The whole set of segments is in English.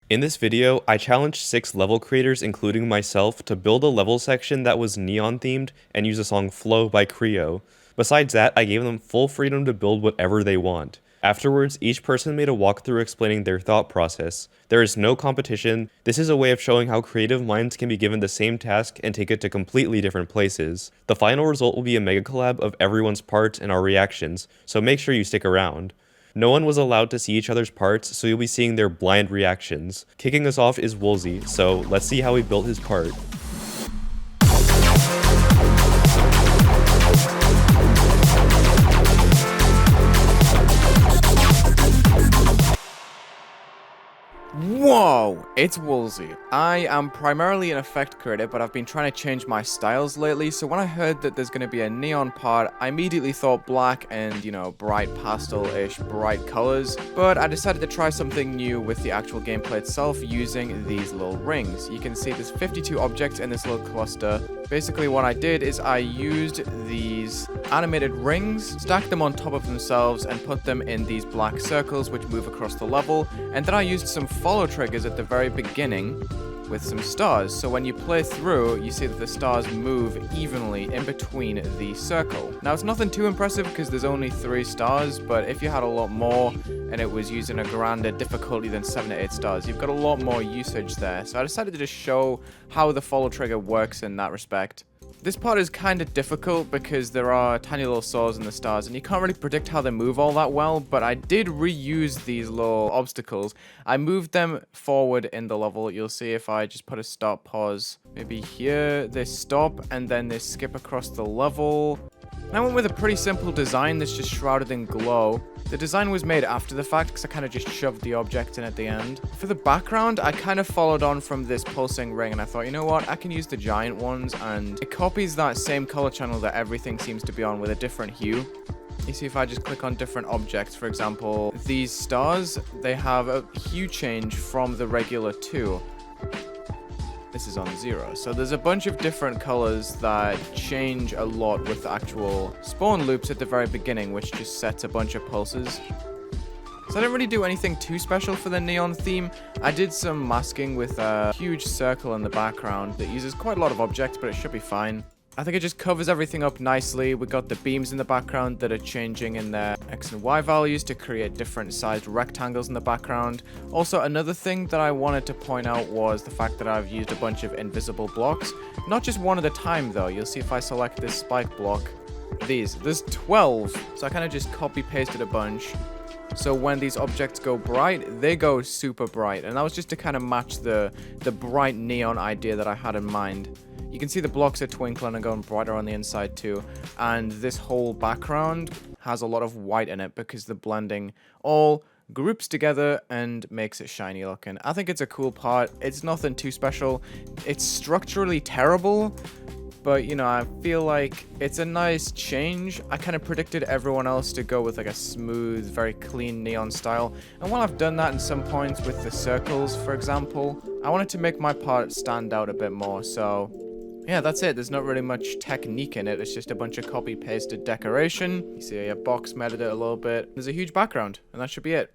In this video, I challenged 6 level creators including myself to build a level section that was neon themed and use the song Flow by Creo. Besides that, I gave them full freedom to build whatever they want. Afterwards, each person made a walkthrough explaining their thought process. There is no competition. This is a way of showing how creative minds can be given the same task and take it to completely different places. The final result will be a Megacollab of everyone's parts and our reactions, so make sure you stick around. No one was allowed to see each other's parts, so you'll be seeing their blind reactions. Kicking us off is Wulzy, so let's see how he built his part. Whoa! It's Wulzy. I am primarily an effect creator, but I've been trying to change my styles lately, so when I heard that there's going to be a neon part, I immediately thought black and, bright pastel-ish, bright colors, but I decided to try something new with the actual gameplay itself using these little rings. You can see there's 52 objects in this little cluster. Basically what I did is I used these animated rings, stacked them on top of themselves, and put them in these black circles which move across the level, and then I used some follow triggers at the very beginning with some stars. So when you play through, you see that the stars move evenly in between the circle. Now it's nothing too impressive because there's only 3 stars, but if you had a lot more and it was using a grander difficulty than 7 to 8 stars, you've got a lot more usage there. So I decided to just show how the follow trigger works in that respect. This part is kind of difficult because there are tiny little swords in the stars and you can't really predict how they move all that well, but I did reuse these little obstacles. I moved them forward in the level. You'll see if I just put a stop pause. Maybe here, they stop and then they skip across the level. And I went with a pretty simple design that's just shrouded in glow. The design was made after the fact because I kind of just shoved the object in at the end. For the background, I kind of followed on from this pulsing ring and I thought, you know what, I can use the giant ones, and it copies that same color channel that everything seems to be on with a different hue. You see if I just click on different objects, for example, these stars, they have a hue change from the regular 2. This is on 0. So there's a bunch of different colors that change a lot with the actual spawn loops at the very beginning, which just sets a bunch of pulses. So I didn't really do anything too special for the neon theme. I did some masking with a huge circle in the background that uses quite a lot of objects, but it should be fine. I think it just covers everything up nicely. We got the beams in the background that are changing in their X and Y values to create different sized rectangles in the background. Also, another thing that I wanted to point out was the fact that I've used a bunch of invisible blocks. Not just one at a time though. You'll see if I select this spike block. There's 12. So I kind of just copy pasted a bunch. So when these objects go bright, they go super bright. And that was just to kind of match the bright neon idea that I had in mind. You can see the blocks are twinkling and going brighter on the inside too. And this whole background has a lot of white in it because the blending all groups together and makes it shiny looking. I think it's a cool part. It's nothing too special. It's structurally terrible, but I feel like it's a nice change. I kind of predicted everyone else to go with like a smooth, very clean neon style. And while I've done that in some points with the circles, for example, I wanted to make my part stand out a bit more. So yeah, that's it. There's not really much technique in it. It's just a bunch of copy-pasted decoration. You see a box matted it a little bit. There's a huge background, and that should be it.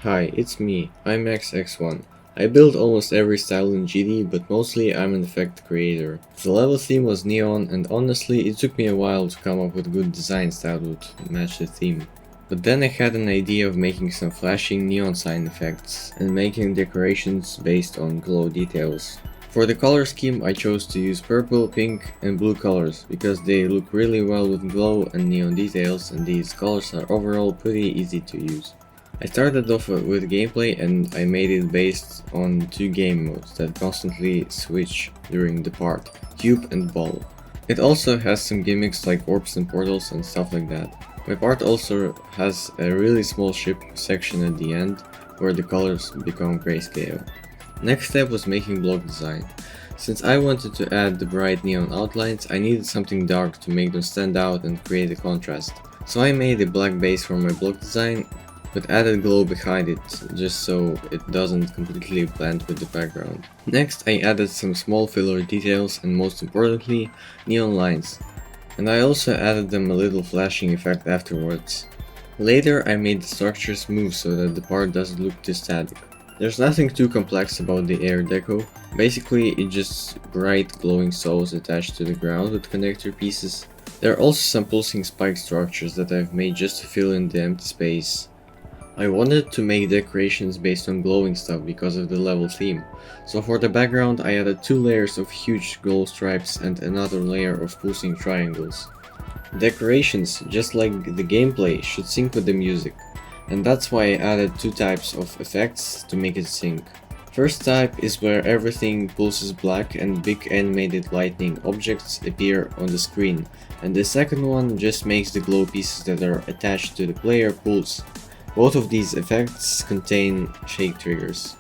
Hi, it's me, I'm XX1. I build almost every style in GD, but mostly I'm an effect creator. The level theme was neon, and honestly it took me a while to come up with good designs that would match the theme. But then I had an idea of making some flashing neon sign effects and making decorations based on glow details. For the color scheme I chose to use purple, pink and blue colors because they look really well with glow and neon details, and these colors are overall pretty easy to use. I started off with gameplay and I made it based on 2 game modes that constantly switch during the part, cube and ball. It also has some gimmicks like orbs and portals and stuff like that. My part also has a really small ship section at the end where the colors become grayscale. Next step was making block design. Since I wanted to add the bright neon outlines, I needed something dark to make them stand out and create a contrast. So I made a black base for my block design, but added glow behind it, just so it doesn't completely blend with the background. Next I added some small filler details and most importantly, neon lines. And I also added them a little flashing effect afterwards. Later I made the structures move so that the part doesn't look too static. There's nothing too complex about the air deco, basically it's just bright glowing souls attached to the ground with connector pieces. There are also some pulsing spike structures that I've made just to fill in the empty space. I wanted to make decorations based on glowing stuff because of the level theme, so for the background I added 2 layers of huge glow stripes and another layer of pulsing triangles. Decorations, just like the gameplay, should sync with the music, and that's why I added 2 types of effects to make it sync. First type is where everything pulses black and big animated lightning objects appear on the screen, and the second one just makes the glow pieces that are attached to the player pulse. Both of these effects contain shake triggers.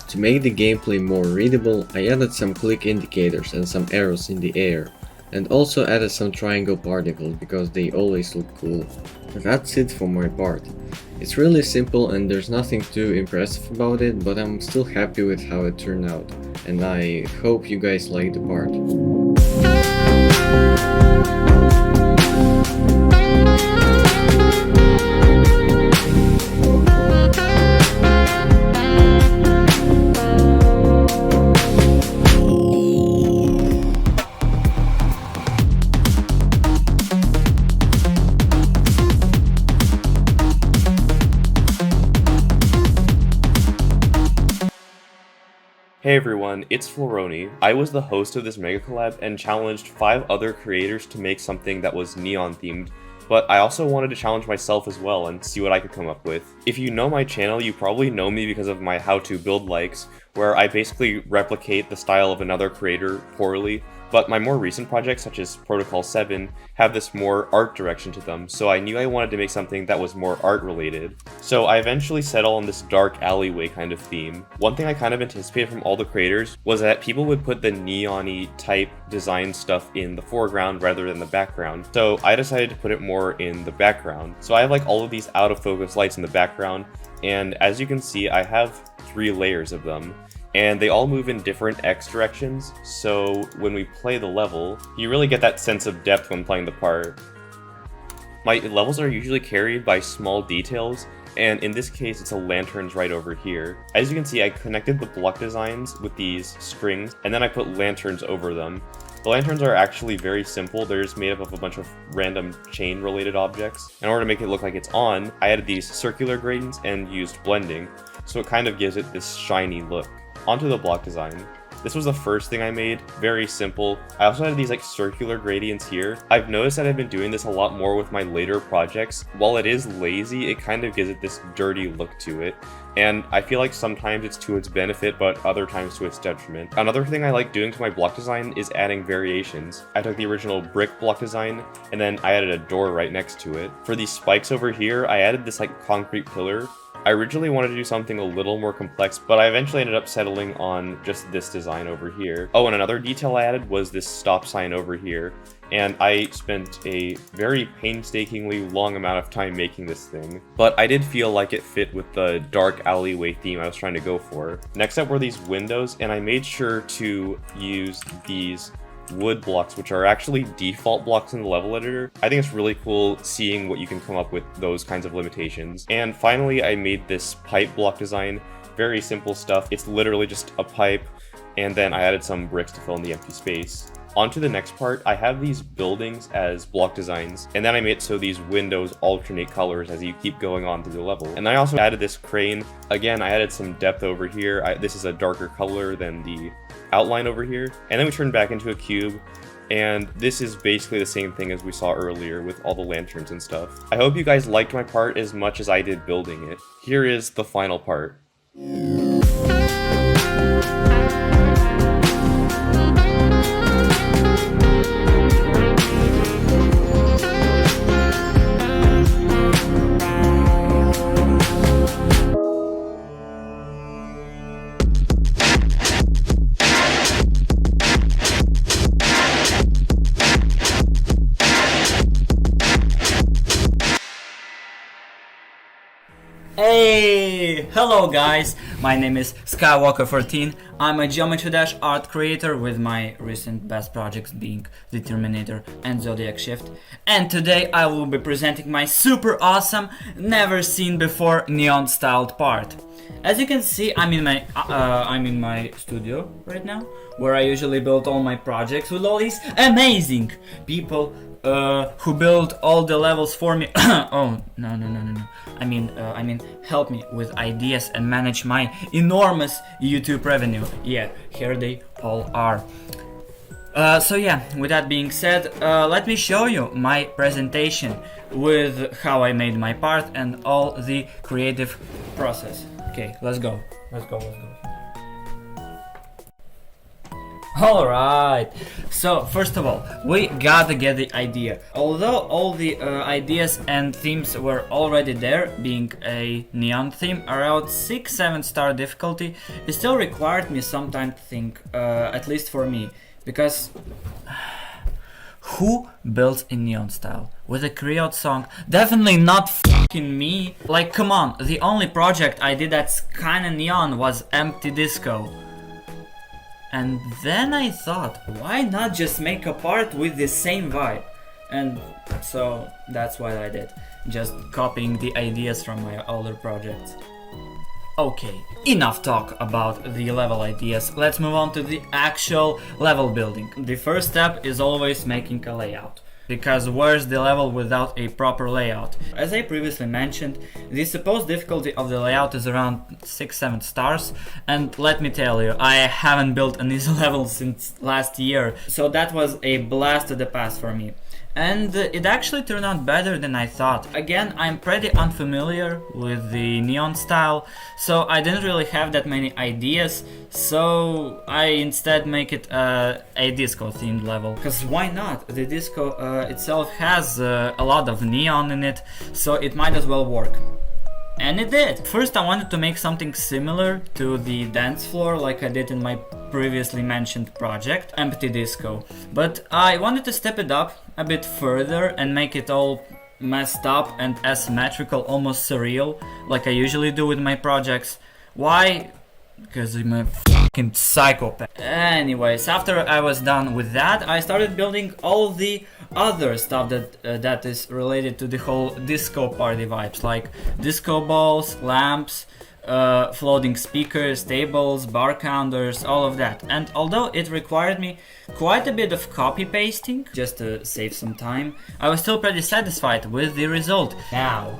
To make the gameplay more readable, I added some click indicators and some arrows in the air, and also added some triangle particles because they always look cool. That's it for my part. It's really simple and there's nothing too impressive about it, but I'm still happy with how it turned out, and I hope you guys like the part. Hey everyone, it's Flaaroni. I was the host of this Megacollab and challenged 5 other creators to make something that was neon themed, but I also wanted to challenge myself as well and see what I could come up with. If you know my channel, you probably know me because of my how to build likes, where I basically replicate the style of another creator poorly, but my more recent projects such as Protocol 7 have this more art direction to them, so I knew I wanted to make something that was more art related. So I eventually settled on this dark alleyway kind of theme. One thing I kind of anticipated from all the creators was that people would put the neon-y type design stuff in the foreground rather than the background, so I decided to put it more in the background. So I have like all of these out of focus lights in the background, and as you can see I have 3 layers of them. And they all move in different X directions, so when we play the level, you really get that sense of depth when playing the part. My levels are usually carried by small details, and in this case it's a lanterns right over here. As you can see, I connected the block designs with these strings, and then I put lanterns over them. The lanterns are actually very simple, they're just made up of a bunch of random chain related objects. In order to make it look like it's on, I added these circular gradients and used blending, so it kind of gives it this shiny look. Onto the block design. This was the first thing I made, very simple. I also had these like circular gradients here. I've noticed that I've been doing this a lot more with my later projects. While it is lazy, it kind of gives it this dirty look to it. And I feel like sometimes it's to its benefit, but other times to its detriment. Another thing I like doing to my block design is adding variations. I took the original brick block design, and then I added a door right next to it. For these spikes over here, I added this like concrete pillar. I originally wanted to do something a little more complex, but I eventually ended up settling on just this design over here. Oh, and another detail I added was this stop sign over here, and I spent a very painstakingly long amount of time making this thing, but I did feel like it fit with the dark alleyway theme I was trying to go for. Next up were these windows, and I made sure to use these wood blocks, which are actually default blocks in the level editor. I think it's really cool seeing what you can come up with those kinds of limitations. And finally, I made this pipe block design. Very simple stuff. It's literally just a pipe, and then I added some bricks to fill in the empty space. On to the next part, I have these buildings as block designs, and then I made so these windows alternate colors as you keep going on through the level. And I also added this crane. Again, I added some depth over here. This is a darker color than the outline over here. And then we turned back into a cube, and this is basically the same thing as we saw earlier with all the lanterns and stuff. I hope you guys liked my part as much as I did building it. Here is the final part. Hey! Hello guys, my name is Skywalker14. I'm a Geometry Dash art creator with my recent best projects being the Terminator and Zodiac Shift. And today I will be presenting my super awesome, never seen before neon styled part. As you can see, I'm in my studio right now, where I usually build all my projects with all these amazing people who build all the levels for me. Oh, no. I mean, help me with ideas and manage my enormous YouTube revenue. Yeah, here they all are. So yeah, with that being said, let me show you my presentation with how I made my part and all the creative process. Okay, let's go. Alright, so first of all, we gotta get the idea. Although all the ideas and themes were already there, being a neon theme, around 6-7 star difficulty, it still required me some time to think, at least for me, because who builds in neon style? With a Creo song? Definitely not fucking me. Like, come on, the only project I did that's kinda neon was Empty Disco. And then I thought, why not just make a part with the same vibe? And so that's what I did, just copying the ideas from my older projects. Okay, enough talk about the level ideas, let's move on to the actual level building. The first step is always making a layout. Because where's the level without a proper layout? As I previously mentioned, the supposed difficulty of the layout is around 6-7 stars, and let me tell you, I haven't built an easy level since last year, so that was a blast to the past for me. And it actually turned out better than I thought. Again, I'm pretty unfamiliar with the neon style, so I didn't really have that many ideas, so I instead make it a disco themed level. Cause why not? The disco itself has a lot of neon in it, so it might as well work. And it did! First I wanted to make something similar to the dance floor like I did in my previously mentioned project, Empty Disco. But I wanted to step it up a bit further and make it all messed up and asymmetrical, almost surreal, like I usually do with my projects. Why? Because I'm a fucking psychopath. Anyways, after I was done with that, I started building all the other stuff that is related to the whole disco party vibes, like disco balls, lamps, floating speakers, tables, bar counters, all of that. And although it required me quite a bit of copy pasting just to save some time, I was still pretty satisfied with the result. Now,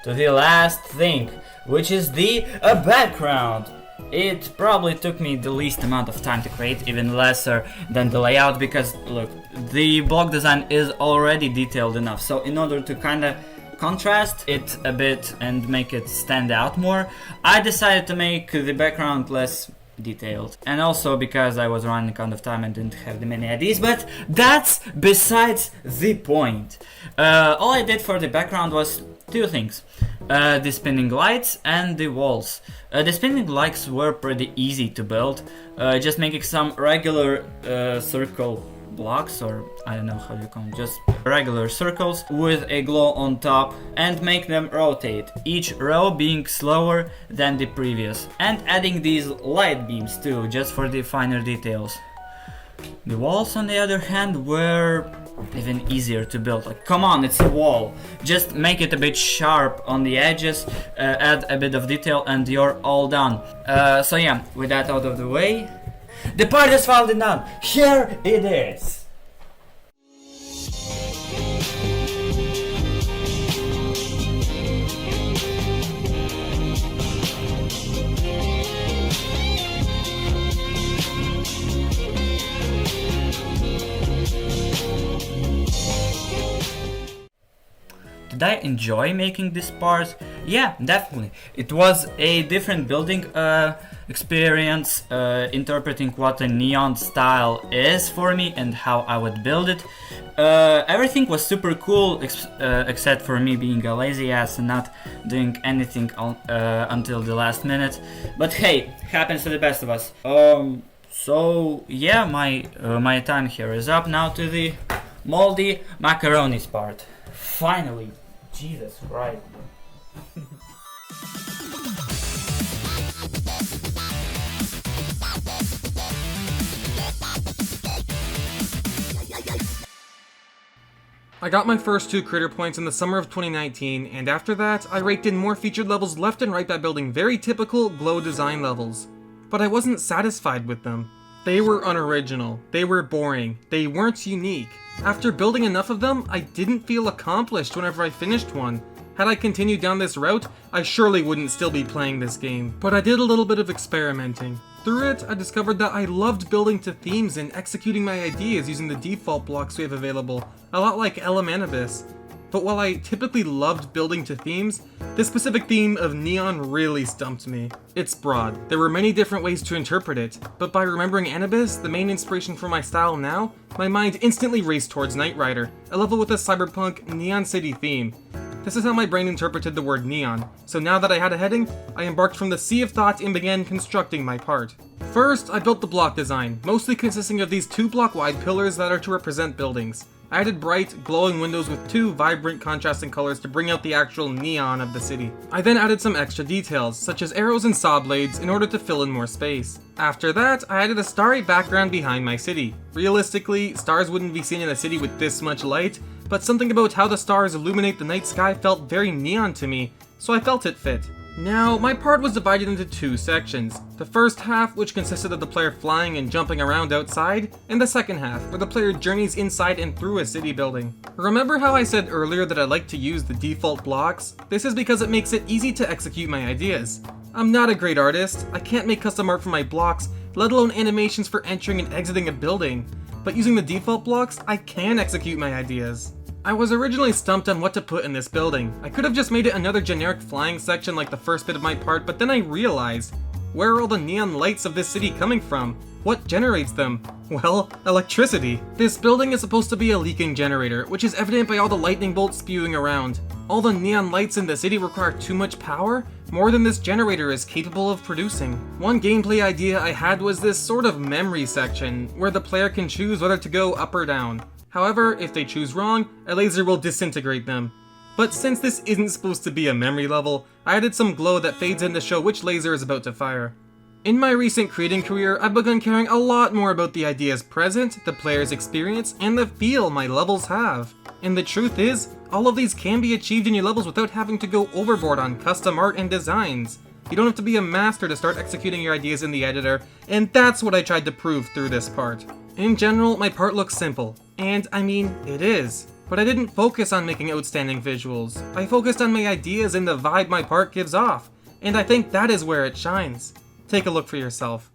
to the last thing, which is the background. It probably took me the least amount of time to create, even lesser than the layout, because look, the block design is already detailed enough. So in order to kinda contrast it a bit and make it stand out more, I decided to make the background less detailed. And also because I was running out of time and didn't have the many ideas, but that's besides the point. All I did for the background was two things. The spinning lights and the walls. The spinning lights were pretty easy to build, just making some regular circle blocks, or I don't know how you call them, just regular circles with a glow on top, and make them rotate, each row being slower than the previous, and adding these light beams too, just for the finer details. The walls, on the other hand, were even easier to build. Like, come on, it's a wall. Just make it a bit sharp on the edges, add a bit of detail, and you're all done. So yeah, with that out of the way, the part is finally done. Here it is. Did I enjoy making this part? Yeah, definitely. It was a different building experience, interpreting what a neon style is for me and how I would build it. Everything was super cool, except for me being a lazy ass and not doing anything until the last minute. But hey, happens to the best of us. So yeah, my time here is up. Now to the MoldyMacaroniX part. Finally, Jesus Christ. I got my first 2 creator points in the summer of 2019, and after that, I raked in more featured levels left and right by building very typical glow design levels. But I wasn't satisfied with them. They were unoriginal, they were boring, they weren't unique. After building enough of them, I didn't feel accomplished whenever I finished one. Had I continued down this route, I surely wouldn't still be playing this game. But I did a little bit of experimenting. Through it, I discovered that I loved building to themes and executing my ideas using the default blocks we have available, a lot like Elemenibus. But while I typically loved building to themes, this specific theme of neon really stumped me. It's broad, there were many different ways to interpret it, but by remembering Anubis, the main inspiration for my style now, my mind instantly raced towards Knight Rider, a level with a cyberpunk neon city theme. This is how my brain interpreted the word neon, so now that I had a heading, I embarked from the sea of thought and began constructing my part. First, I built the block design, mostly consisting of these 2 block wide pillars that are to represent buildings. I added bright, glowing windows with 2 vibrant contrasting colors to bring out the actual neon of the city. I then added some extra details, such as arrows and saw blades, in order to fill in more space. After that, I added a starry background behind my city. Realistically, stars wouldn't be seen in a city with this much light, but something about how the stars illuminate the night sky felt very neon to me, so I felt it fit. Now, my part was divided into 2 sections. The first half, which consisted of the player flying and jumping around outside, and the second half, where the player journeys inside and through a city building. Remember how I said earlier that I like to use the default blocks? This is because it makes it easy to execute my ideas. I'm not a great artist, I can't make custom art for my blocks, let alone animations for entering and exiting a building. But using the default blocks, I can execute my ideas. I was originally stumped on what to put in this building. I could have just made it another generic flying section like the first bit of my part, but then I realized, where are all the neon lights of this city coming from? What generates them? Well, electricity. This building is supposed to be a leaking generator, which is evident by all the lightning bolts spewing around. All the neon lights in the city require too much power, more than this generator is capable of producing. One gameplay idea I had was this sort of memory section, where the player can choose whether to go up or down. However, if they choose wrong, a laser will disintegrate them. But since this isn't supposed to be a memory level, I added some glow that fades in to show which laser is about to fire. In my recent creating career, I've begun caring a lot more about the ideas present, the player's experience, and the feel my levels have. And the truth is, all of these can be achieved in your levels without having to go overboard on custom art and designs. You don't have to be a master to start executing your ideas in the editor, and that's what I tried to prove through this part. In general, my part looks simple, and I mean, it is. But I didn't focus on making outstanding visuals. I focused on my ideas and the vibe my part gives off, and I think that is where it shines. Take a look for yourself.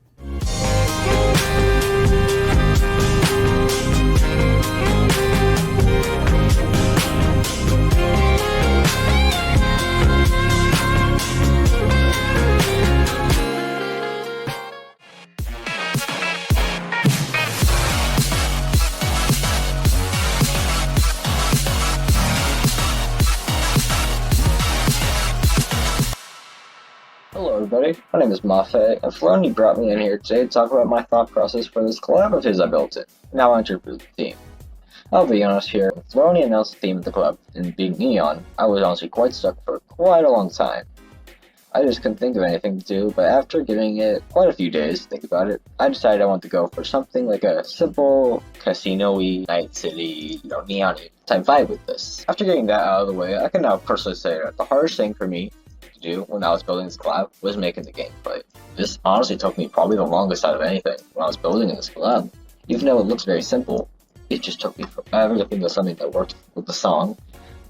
Hello everybody, my name is Moffe, and Flaaroni brought me in here today to talk about my thought process for this collab of his I built it. Now I introduce the theme. I'll be honest here, when Flaaroni announced the theme of the collab, and being neon, I was honestly quite stuck for quite a long time. I just couldn't think of anything to do, but after giving it quite a few days to think about it, I decided I wanted to go for something like a simple, casino-y, night city, neon-y type vibe with this. After getting that out of the way, I can now personally say that the hardest thing for me to do when I was building this collab was making the gameplay. This honestly took me probably the longest out of anything when I was building this collab. Even though it looks very simple, it just took me forever to think of something that worked with the song.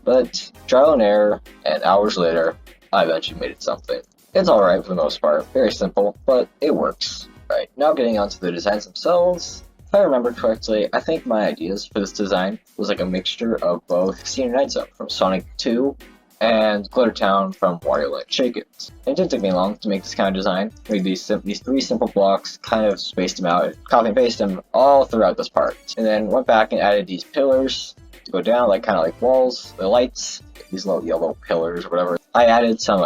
But trial and error, and hours later, I eventually made it something. It's alright for the most part, very simple, but it works. Right, now getting onto the designs themselves. If I remember correctly, I think my ideas for this design was like a mixture of both Casino Night Zone from Sonic 2 and Glitter Town from Wario Land Shake-It. It didn't take me long to make this kind of design. I made these 3 simple blocks, kind of spaced them out, copy and paste them all throughout this part. And then went back and added these pillars to go down, kind of like walls, the lights, these little yellow pillars or whatever. I added some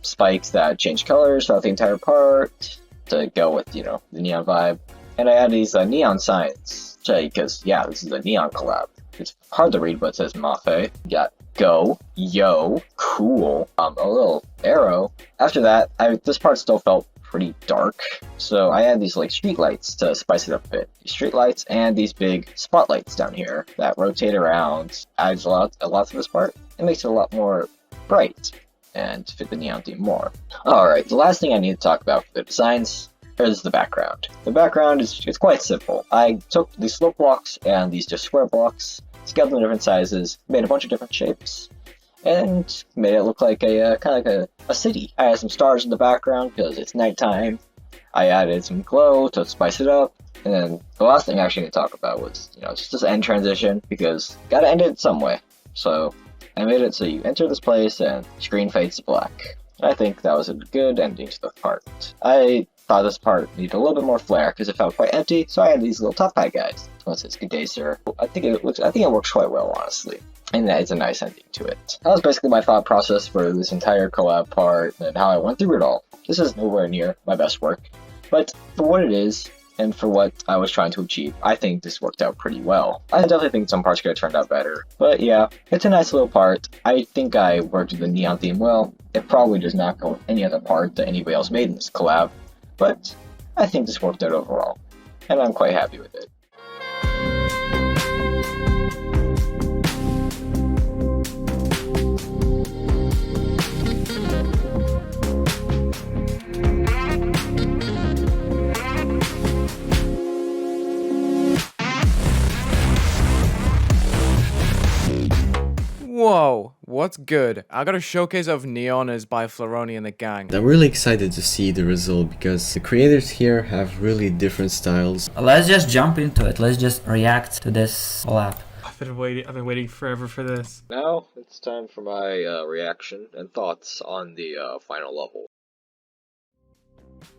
spikes that change colors throughout the entire part to go with, the neon vibe. And I added these neon signs, because, this is a neon collab. It's hard to read, but it says Moffe. You got go, yo, cool, a little arrow. After that, this part still felt pretty dark. So I add these like street lights to spice it up a bit. These street lights and these big spotlights down here that rotate around adds a lot to this part. It makes it a lot more bright and fit the neon theme more. Alright, the last thing I need to talk about for the designs is the background. The background it's quite simple. I took these slope blocks and these just square blocks, scaled them in different sizes, made a bunch of different shapes, and made it look like a kind of like a city. I added some stars in the background because it's nighttime. I added some glow to spice it up, and then the last thing I actually need to talk about was, just this end transition, because gotta end it some way. So I made it so you enter this place and screen fades to black. I think that was a good ending to the part. I thought this part needed a little bit more flair because it felt quite empty, so I had these little top hat guys. One says "Good day, sir." I think it works quite well, honestly, and that is a nice ending to it. That was basically my thought process for this entire collab part and how I went through it all. This is nowhere near my best work, but for what it is, and for what I was trying to achieve, I think this worked out pretty well. I definitely think some parts could have turned out better, but yeah, it's a nice little part. I think I worked with the neon theme well. It probably does not go with any other part that anybody else made in this collab, but I think this worked out overall, and I'm quite happy with it. Whoa, what's good? I got a showcase of Neon is by Flaaroni and the gang. I'm really excited to see the result because the creators here have really different styles. Let's just jump into it. Let's just react to this collab. I've been waiting forever for this. Now it's time for my reaction and thoughts on the final level.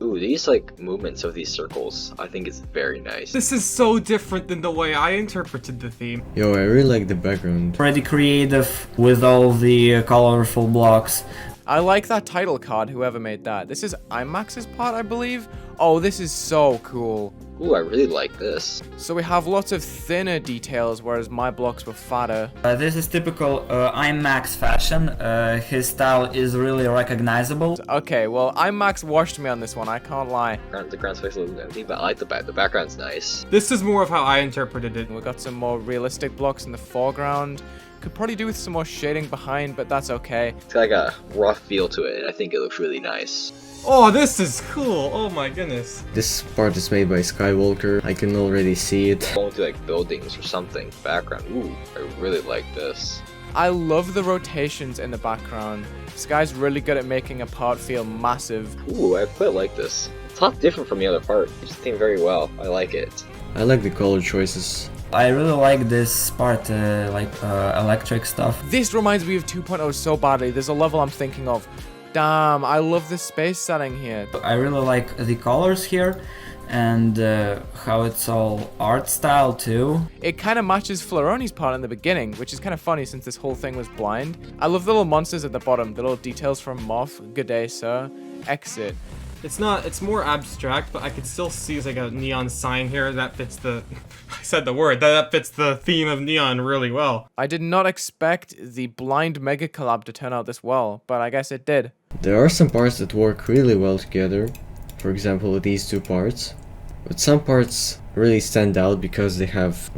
Ooh, these movements of these circles, I think is very nice. This is so different than the way I interpreted the theme. Yo, I really like the background. Pretty creative with all the colorful blocks. I like that title card, whoever made that. This is IMAX's part, I believe. Oh, this is so cool. Ooh, I really like this. So we have lots of thinner details, whereas my blocks were fatter. This is typical IMAX fashion. His style is really recognizable. Okay, well, IMAX washed me on this one, I can't lie. The ground space looks empty, but I like the back. The background's nice. This is more of how I interpreted it. We got some more realistic blocks in the foreground. Could probably do with some more shading behind, but that's okay. It's got a rough feel to it, and I think it looks really nice. Oh, this is cool! Oh my goodness. This part is made by Skywalker. I can already see it. Going through buildings or something. Background. Ooh, I really like this. I love the rotations in the background. This guy's really good at making a part feel massive. Ooh, I quite like this. It's not different from the other part. It's themed very well. I like it. I like the color choices. I really like this part, electric stuff. This reminds me of 2.0 so badly. There's a level I'm thinking of. Damn, I love the space setting here. I really like the colors here and how it's all art style too. It kind of matches Flaaroni's part in the beginning, which is kind of funny since this whole thing was blind. I love the little monsters at the bottom, the little details from Moffe. Good day, sir. Exit. It's more abstract, but I could still see a neon sign here that fits the, I said the word, that fits the theme of neon really well. I did not expect the blind Megacollab to turn out this well, but I guess it did. There are some parts that work really well together, for example these two parts, but some parts really stand out because they have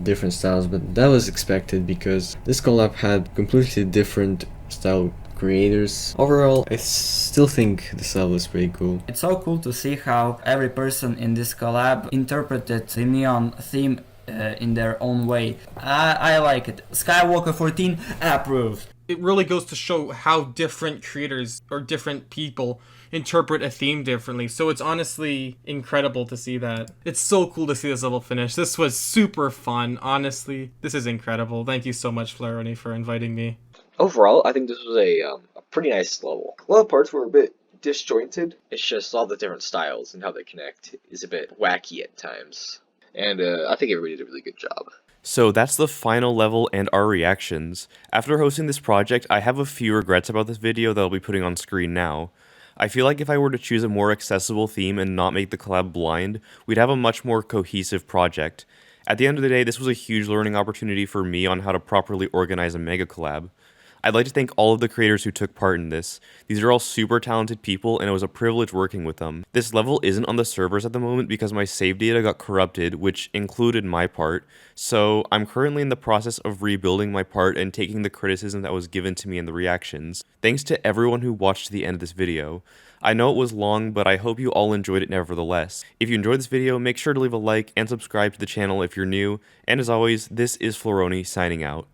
different styles, but that was expected because this collab had completely different style creators. Overall, I still think this level is pretty cool. It's so cool to see how every person in this collab interpreted the neon theme in their own way. I like it. Skywalker 14 approved. It really goes to show how different creators or different people interpret a theme differently. So it's honestly incredible to see that. It's so cool to see this level finish. This was super fun. Honestly, this is incredible. Thank you so much, Flaaroni, for inviting me. Overall, I think this was a pretty nice level. A lot of parts were a bit disjointed. It's just all the different styles and how they connect is a bit wacky at times. And I think everybody did a really good job. So that's the final level and our reactions. After hosting this project, I have a few regrets about this video that I'll be putting on screen now. I feel like if I were to choose a more accessible theme and not make the collab blind, we'd have a much more cohesive project. At the end of the day, this was a huge learning opportunity for me on how to properly organize a mega collab. I'd like to thank all of the creators who took part in this. These are all super talented people, and it was a privilege working with them. This level isn't on the servers at the moment because my save data got corrupted, which included my part, so I'm currently in the process of rebuilding my part and taking the criticism that was given to me in the reactions. Thanks to everyone who watched to the end of this video. I know it was long, but I hope you all enjoyed it nevertheless. If you enjoyed this video, make sure to leave a like and subscribe to the channel if you're new, and as always, this is Flaaroni signing out.